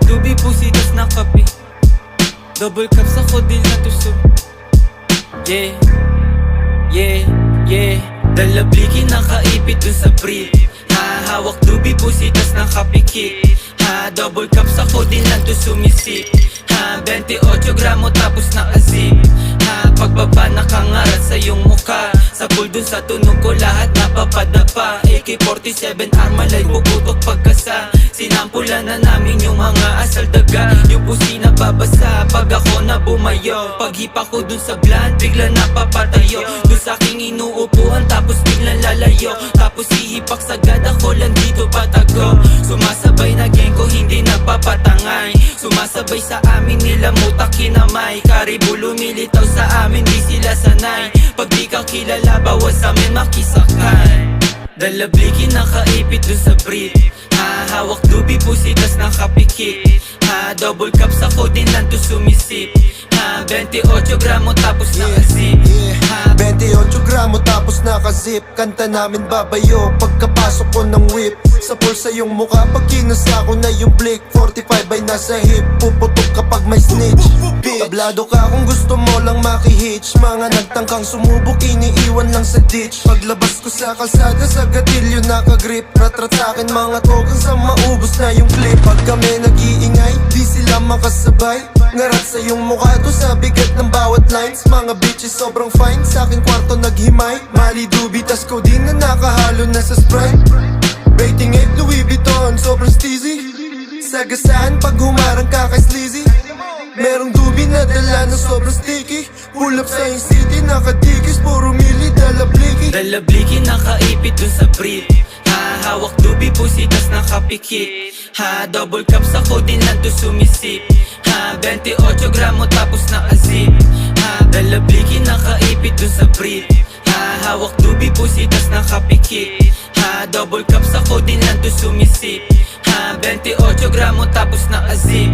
tubig, pusitas na kape. Double cups ako din na tusog. Yeah, yeah, yeah. Dalabliki nakaipit dun sa brief. Hawak tubig, pusitas ng kapikit. Double cups ako din lang to sumisip. 28 gramo tapos nakazip. Pagbaba nakangarat sa iyong mukha. Sa pool dun sa tunog ko lahat napapadapa. AK-47 armalay puputok pagkasa. Sinampulan na namin yung mga asal daga. Yung pusi na babasa pag ako na bumayo. Paghipa ko dun sa blunt bigla napapatayo. Dun sa aking inuupuan tapos biglang lalayo. Tapos hihipak sagad ako lang dito patago. Sumasabay na gang ko hindi nagpapatangay. Sumasabay sa amin nila mutak kinamay. Karibu lumilitaw sa amin di sila sanay. Pag di ka kilala bawas amin makisakay. Dalabliki nakaipit dun sa brief. Hawak tubig pusitas ng kapikit. Double cups ako din lang to sumisip. 28 gramo tapos nakazip. 28 gramo tapos nakazip. Kanta namin babayo pagkapasok ko ng whip. Sa pulsa yung mukha pag kinasa ko na yung blick. 45 ay nasa hip, puputok kapag may snitch. Tablado ka kung gusto mo lang makihitch. Mga nagtangkang sumubok iniiwan lang sa ditch. Paglabas ko sa kalsada sa gatilyo nakagrip. Rat-rat sa'kin mga togang sa maubos na yung clip. Pag kami nag-iingay, di sila makasabay. Ngarat sa yung mukha to sa bigat ng bawat lines. Mga bitches sobrang fine, sa akin kwarto naghimay. Mali dubitas ko din na nakahalo na sa Sprite. Baiting ape Louis Vuitton, sobrang steezy. Sagasaan pag humarang ka kay sleazy. Merong dubi na dala na sobrang sticky. Pull up sa yung city, nakadikis, puro mili, dalabliki. Dalabliki nakaipit dun sa brief. Hawak dubi, pusitas ng kapikit. Double cups ako din lang to sumisip. 28 gramo tapos nakazip. Dalabliki nakaipit dun sa brief. Hawak dubi, pusitas ng kapikit. Double cups ako din lang to sumisip. 28 gramo tapos nakazip.